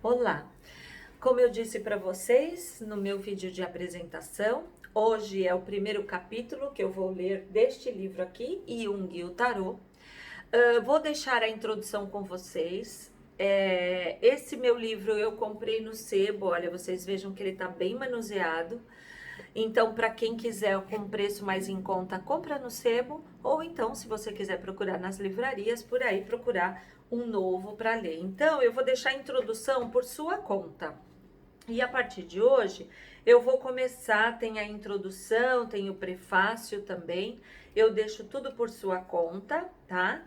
Olá! Como eu disse para vocês no meu vídeo de apresentação, hoje é o primeiro capítulo que eu vou ler deste livro aqui, Jung e o Tarô. Vou deixar a introdução com vocês. Esse meu livro eu comprei no sebo, olha, vocês vejam que ele está bem manuseado. Então, para quem quiser com preço mais em conta, compra no sebo, ou então, se você quiser procurar nas livrarias, por aí procurar um novo para ler. Então, eu vou deixar a introdução por sua conta. E a partir de hoje, eu vou começar, tem a introdução, tem o prefácio também, eu deixo tudo por sua conta, tá?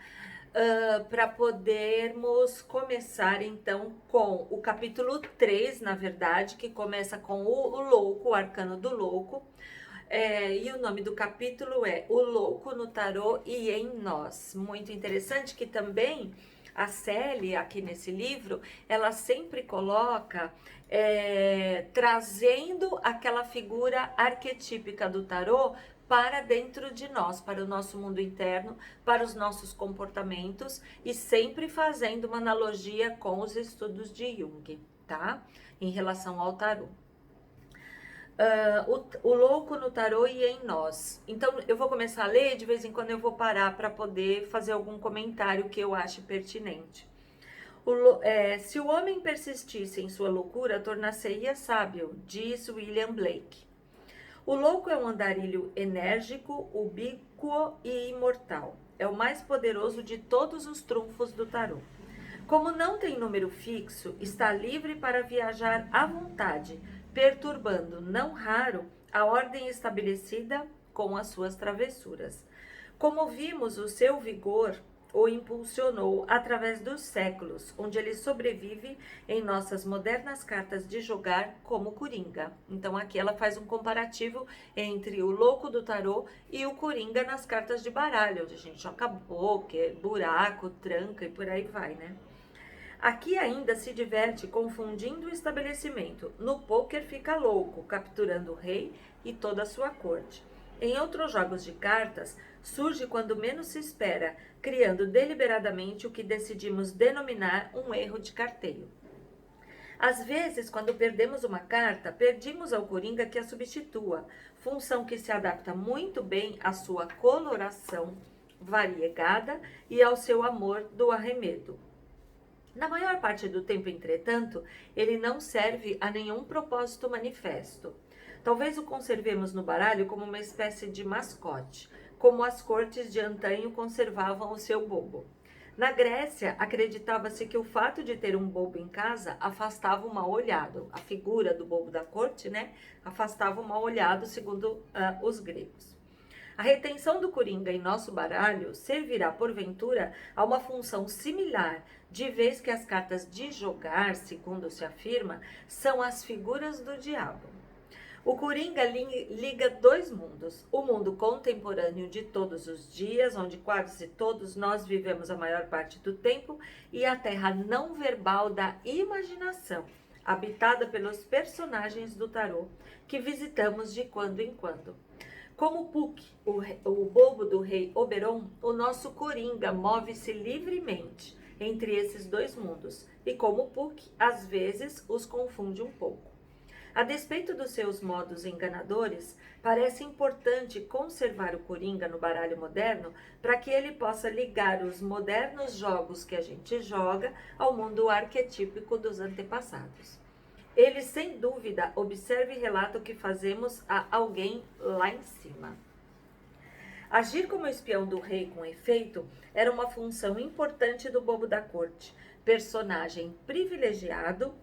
Para podermos começar então com o capítulo 3, na verdade, que começa com o louco, o arcano do louco. E o nome do capítulo é O Louco no Tarô e em Nós. Muito interessante que também a Célia, aqui nesse livro, ela sempre coloca trazendo aquela figura arquetípica do tarô para dentro de nós, para o nosso mundo interno, para os nossos comportamentos e sempre fazendo uma analogia com os estudos de Jung, tá? Em relação ao tarô. O louco no tarô e em nós. Então, eu vou começar a ler, de vez em quando eu vou parar para poder fazer algum comentário que eu ache pertinente. Se o homem persistisse em sua loucura, tornar-se-ia sábio, diz William Blake. O louco é um andarilho enérgico, ubíquo e imortal. É o mais poderoso de todos os trunfos do tarô. Como não tem número fixo, está livre para viajar à vontade, perturbando, não raro, a ordem estabelecida com as suas travessuras. Como vimos, o seu vigor o impulsionou através dos séculos, onde ele sobrevive em nossas modernas cartas de jogar como Coringa. Então aqui ela faz um comparativo entre o louco do tarô e o Coringa nas cartas de baralho, onde a gente joga poker, buraco, tranca e por aí vai, né? Aqui ainda se diverte confundindo o estabelecimento. No pôquer fica louco, capturando o rei e toda a sua corte. Em outros jogos de cartas, surge quando menos se espera, criando deliberadamente o que decidimos denominar um erro de carteio. Às vezes, quando perdemos uma carta, perdimos ao coringa que a substitua, função que se adapta muito bem à sua coloração variegada e ao seu amor do arremedo. Na maior parte do tempo, entretanto, ele não serve a nenhum propósito manifesto. Talvez o conservemos no baralho como uma espécie de mascote, como as cortes de antanho conservavam o seu bobo. Na Grécia, acreditava-se que o fato de ter um bobo em casa afastava o mal-olhado. A figura do bobo da corte, né, afastava o mal-olhado, segundo os gregos. A retenção do coringa em nosso baralho servirá, porventura, a uma função similar, de vez que as cartas de jogar, segundo se afirma, são as figuras do diabo. O coringa liga dois mundos, o mundo contemporâneo de todos os dias, onde quase todos nós vivemos a maior parte do tempo, e a terra não verbal da imaginação, habitada pelos personagens do tarô, que visitamos de quando em quando. Como Puck, o bobo do rei Oberon, o nosso coringa move-se livremente entre esses dois mundos, e como Puck, às vezes, os confunde um pouco. A despeito dos seus modos enganadores, parece importante conservar o coringa no baralho moderno para que ele possa ligar os modernos jogos que a gente joga ao mundo arquetípico dos antepassados. Ele, sem dúvida, observa e relata o que fazemos a alguém lá em cima. Agir como espião do rei com efeito era uma função importante do bobo da corte. Personagem privilegiado,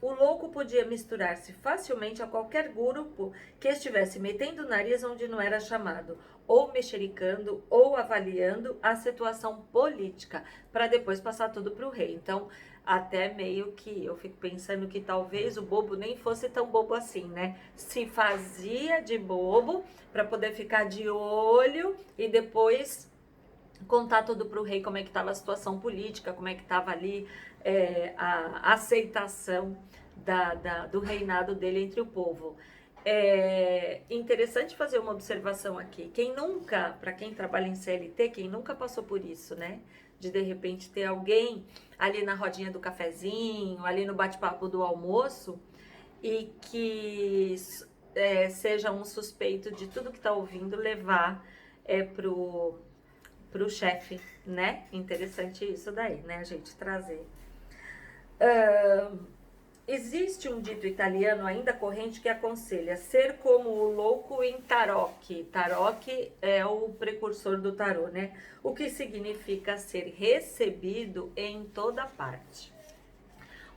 o louco podia misturar-se facilmente a qualquer grupo que estivesse metendo o nariz onde não era chamado, ou mexericando, ou avaliando a situação política, para depois passar tudo para o rei. Então, até meio que eu fico pensando que talvez o bobo nem fosse tão bobo assim, né? Se fazia de bobo para poder ficar de olho e depois contar tudo para o rei como é que estava a situação política, como é que estava ali a aceitação do reinado dele entre o povo. É interessante fazer uma observação aqui. Quem nunca, para quem trabalha em CLT, quem nunca passou por isso, né? De repente ter alguém ali na rodinha do cafezinho, ali no bate-papo do almoço, e que seja um suspeito de tudo que está ouvindo levar pro chefe, né? Interessante isso daí, né? A gente trazer. Existe um dito italiano ainda corrente que aconselha ser como o louco em tarocchi. Tarocchi é o precursor do tarô, né? O que significa ser recebido em toda parte.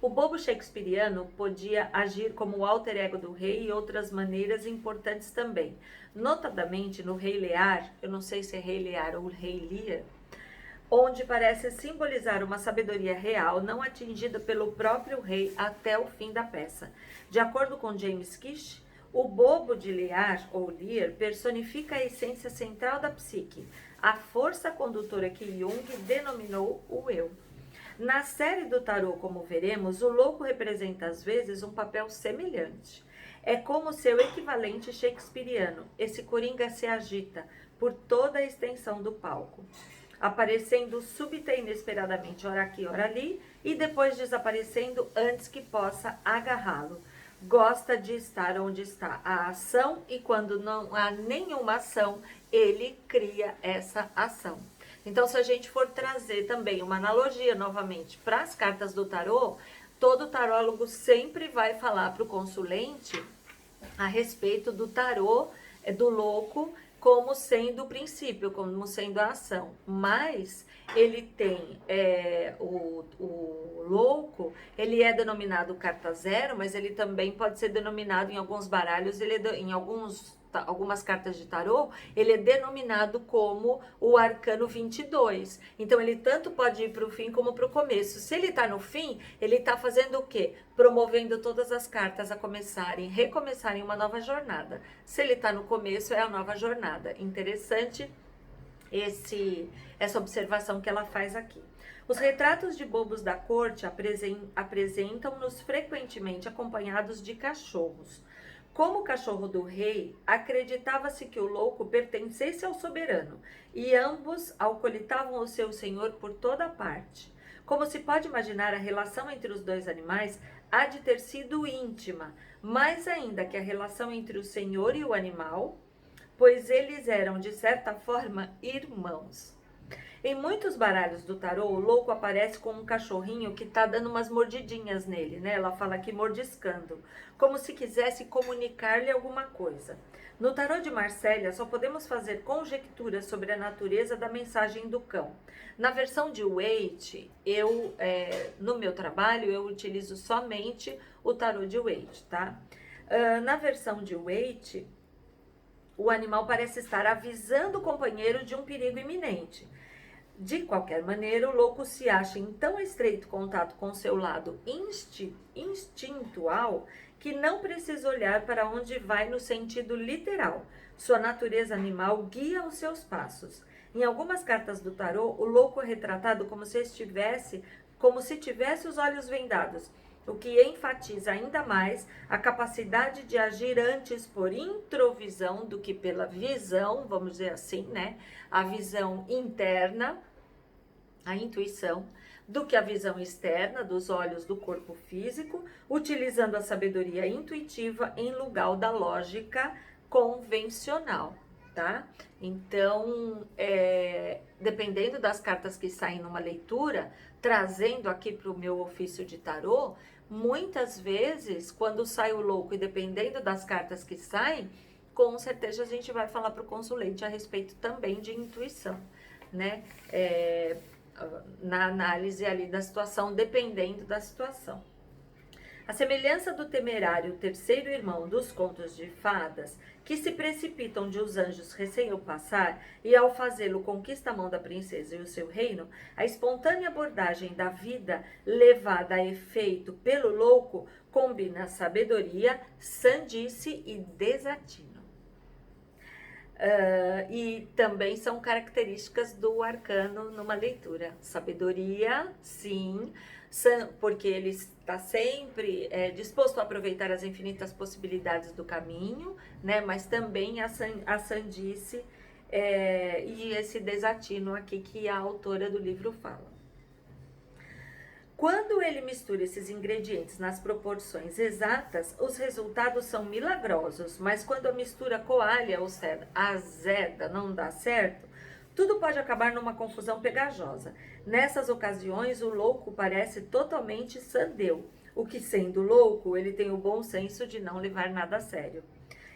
O bobo shakespeariano podia agir como o alter ego do rei e outras maneiras importantes também. Notadamente no Rei Lear, eu não sei se é Rei Lear ou Rei Lear, onde parece simbolizar uma sabedoria real não atingida pelo próprio rei até o fim da peça. De acordo com James Kish, o bobo de Lear, ou Lear, personifica a essência central da psique, a força condutora que Jung denominou o eu. Na série do tarô, como veremos, o louco representa às vezes um papel semelhante. É como seu equivalente shakespeariano. Esse coringa se agita por toda a extensão do palco, aparecendo súbita e inesperadamente, ora aqui, ora ali, e depois desaparecendo antes que possa agarrá-lo. Gosta de estar onde está a ação e quando não há nenhuma ação, ele cria essa ação. Então, se a gente for trazer também uma analogia novamente para as cartas do tarô, todo tarólogo sempre vai falar para o consulente a respeito do tarô, do louco, como sendo o princípio, como sendo a ação. Mas ele tem o louco, ele é denominado carta zero, mas ele também pode ser denominado em alguns baralhos, em algumas cartas de tarô, ele é denominado como o arcano 22. Então ele tanto pode ir para o fim como para o começo. Se ele está no fim, ele está fazendo o quê? Promovendo todas as cartas a recomeçarem uma nova jornada. Se ele está no começo, é a nova jornada. Interessante essa observação que ela faz aqui. Os retratos de bobos da corte apresentam-nos frequentemente acompanhados de cachorros. Como o cachorro do rei, acreditava-se que o louco pertencesse ao soberano, e ambos alcolitavam o seu senhor por toda parte. Como se pode imaginar, a relação entre os dois animais há de ter sido íntima, mais ainda que a relação entre o senhor e o animal, pois eles eram, de certa forma, irmãos. Em muitos baralhos do tarô, o louco aparece com um cachorrinho que tá dando umas mordidinhas nele, né? Ela fala aqui mordiscando, como se quisesse comunicar-lhe alguma coisa. No tarô de Marsella, só podemos fazer conjecturas sobre a natureza da mensagem do cão. Na versão de Waite, no meu trabalho, eu utilizo somente o tarô de Waite, tá? Na versão de Waite, o animal parece estar avisando o companheiro de um perigo iminente. De qualquer maneira, o louco se acha em tão estreito contato com seu lado instintual que não precisa olhar para onde vai no sentido literal. Sua natureza animal guia os seus passos. Em algumas cartas do tarô, o louco é retratado como se tivesse os olhos vendados, o que enfatiza ainda mais a capacidade de agir antes por introvisão do que pela visão, vamos dizer assim, né? A visão interna, a intuição, do que a visão externa dos olhos do corpo físico, utilizando a sabedoria intuitiva em lugar da lógica convencional, tá? Então, dependendo das cartas que saem numa leitura, trazendo aqui para o meu ofício de tarô, muitas vezes, quando sai o louco e dependendo das cartas que saem, com certeza a gente vai falar para o consulente a respeito também de intuição, né? Na análise ali da situação, dependendo da situação. A semelhança do temerário terceiro irmão dos contos de fadas, que se precipitam de os anjos recém o passar e ao fazê-lo conquista a mão da princesa e o seu reino, a espontânea abordagem da vida levada a efeito pelo louco combina sabedoria, sandice e desatino. E também são características do arcano numa leitura. Sabedoria, sim, porque ele está sempre disposto a aproveitar as infinitas possibilidades do caminho, né? Mas também a sandice e esse desatino aqui que a autora do livro fala. Quando ele mistura esses ingredientes nas proporções exatas, os resultados são milagrosos, mas quando a mistura coalha ou azeda não dá certo, tudo pode acabar numa confusão pegajosa. Nessas ocasiões, o louco parece totalmente sandeu, o que, sendo louco, ele tem o bom senso de não levar nada a sério.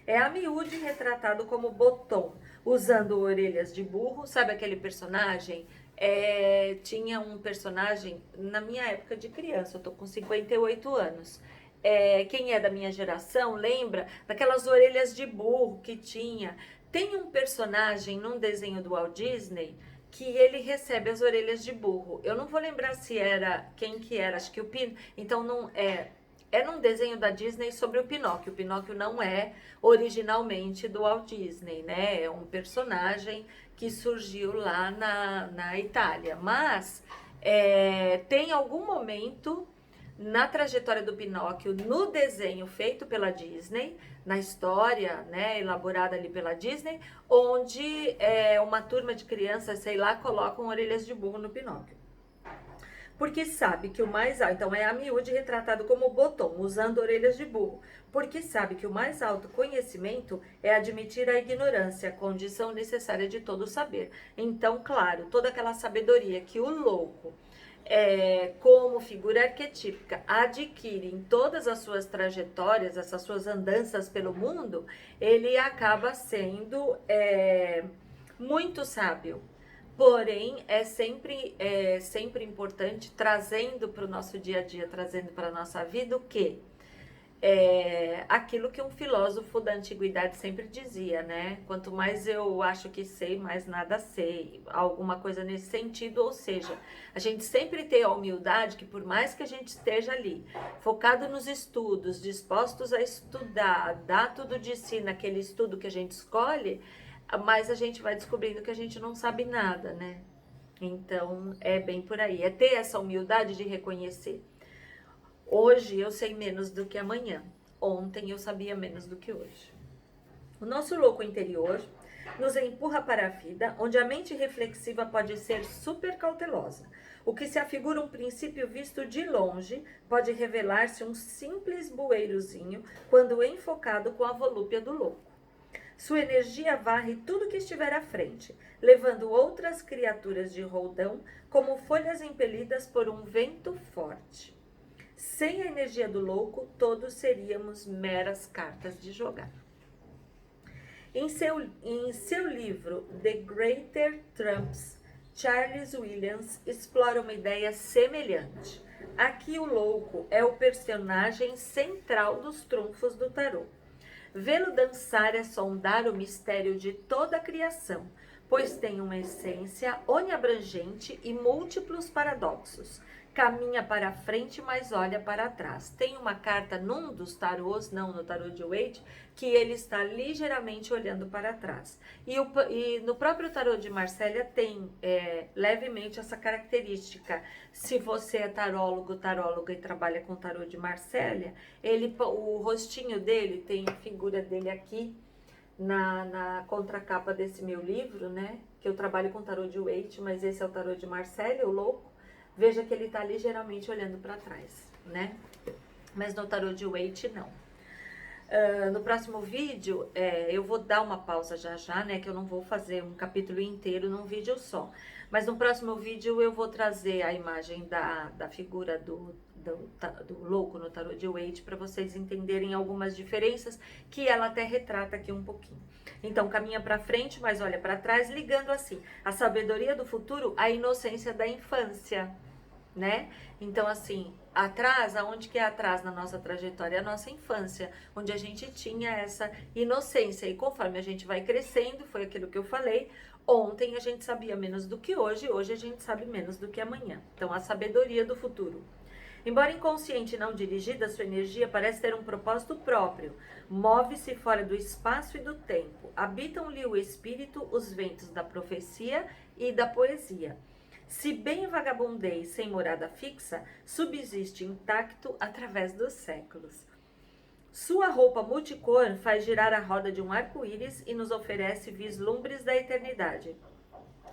É a miúde retratado como Bottom, usando orelhas de burro. Sabe aquele personagem? Tinha um personagem na minha época de criança, eu tô com 58 anos. Quem é da minha geração lembra daquelas orelhas de burro que tinha. Tem um personagem num desenho do Walt Disney que ele recebe as orelhas de burro. Eu não vou lembrar se era quem que era, acho que o Pin. Então não é. É num desenho da Disney sobre o Pinóquio. O Pinóquio não é originalmente do Walt Disney, né? É um personagem que surgiu lá na Itália. Mas tem algum momento na trajetória do Pinóquio, no desenho feito pela Disney, na história, né, elaborada ali pela Disney, onde uma turma de crianças, sei lá, colocam orelhas de burro no Pinóquio. Porque sabe que o mais alto, então é a miúde retratado como Bottom, usando orelhas de burro, porque sabe que o mais alto conhecimento é admitir a ignorância, condição necessária de todo saber. Então, claro, toda aquela sabedoria que o louco, como figura arquetípica, adquire em todas as suas trajetórias, essas suas andanças pelo mundo, ele acaba sendo muito sábio. Porém, é sempre importante, trazendo para o nosso dia a dia, trazendo para a nossa vida, o quê? Aquilo que um filósofo da antiguidade sempre dizia, né? Quanto mais eu acho que sei, mais nada sei. Alguma coisa nesse sentido, ou seja, a gente sempre tem a humildade que por mais que a gente esteja ali, focado nos estudos, dispostos a estudar, dar tudo de si naquele estudo que a gente escolhe, mas a gente vai descobrindo que a gente não sabe nada, né? Então, é bem por aí. É ter essa humildade de reconhecer. Hoje eu sei menos do que amanhã. Ontem eu sabia menos do que hoje. O nosso louco interior nos empurra para a vida, onde a mente reflexiva pode ser super cautelosa. O que se afigura um princípio visto de longe pode revelar-se um simples bueirozinho quando enfocado com a volúpia do louco. Sua energia varre tudo que estiver à frente, levando outras criaturas de roldão como folhas impelidas por um vento forte. Sem a energia do louco, todos seríamos meras cartas de jogar. Em seu livro The Greater Trumps, Charles Williams explora uma ideia semelhante. Aqui o louco é o personagem central dos trunfos do tarô. Vê-lo dançar é sondar o mistério de toda a criação, pois tem uma essência oniabrangente e múltiplos paradoxos. Caminha para a frente, mas olha para trás. Tem uma carta num dos tarôs, não no tarô de Waite, que ele está ligeiramente olhando para trás. E no próprio tarô de Marsella tem levemente essa característica. Se você é taróloga e trabalha com tarô de Marsella, o rostinho dele tem a figura dele aqui na contracapa desse meu livro, né? Que eu trabalho com tarô de Waite, mas esse é o tarô de Marsella, o louco. Veja que ele está ligeiramente olhando para trás, né? Mas no tarô de Waite, não. No próximo vídeo, eu vou dar uma pausa já, né? Que eu não vou fazer um capítulo inteiro num vídeo só. Mas no próximo vídeo eu vou trazer a imagem da figura do louco no tarô de Waite para vocês entenderem algumas diferenças que ela até retrata aqui um pouquinho. Então, caminha para frente, mas olha para trás, ligando assim a sabedoria do futuro à inocência da infância, né? Então, assim, atrás, aonde que é atrás na nossa trajetória? A nossa infância, onde a gente tinha essa inocência. E conforme a gente vai crescendo, foi aquilo que eu falei, ontem a gente sabia menos do que hoje a gente sabe menos do que amanhã. Então, a sabedoria do futuro. Embora inconsciente e não dirigida, sua energia parece ter um propósito próprio. Move-se fora do espaço e do tempo. Habitam-lhe o espírito os ventos da profecia e da poesia. Se bem vagabundeis sem morada fixa, subsiste intacto através dos séculos. Sua roupa multicor faz girar a roda de um arco-íris e nos oferece vislumbres da eternidade.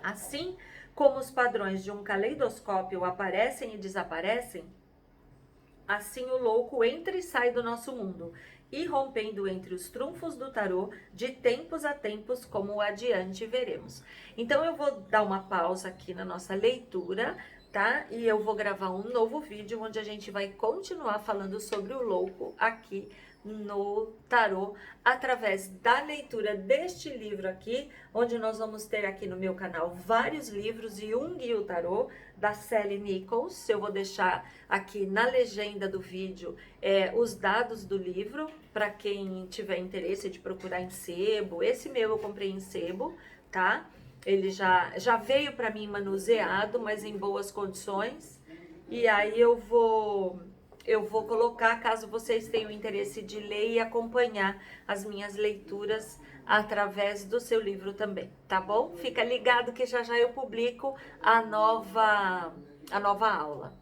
Assim Como os padrões de um caleidoscópio aparecem e desaparecem, assim o louco entra e sai do nosso mundo, irrompendo entre os trunfos do tarô de tempos a tempos, como adiante veremos. Então eu vou dar uma pausa aqui na nossa leitura, tá? E eu vou gravar um novo vídeo onde a gente vai continuar falando sobre o louco aqui no tarô, através da leitura deste livro aqui, onde nós vamos ter aqui no meu canal vários livros e um guia o tarô, da Sally Nichols. Eu vou deixar aqui na legenda do vídeo os dados do livro, para quem tiver interesse de procurar em sebo. Esse meu eu comprei em sebo, tá? Ele já veio para mim manuseado, mas em boas condições. E aí eu vou colocar, caso vocês tenham interesse de ler e acompanhar as minhas leituras através do seu livro também, tá bom? Fica ligado que já já eu publico a nova aula.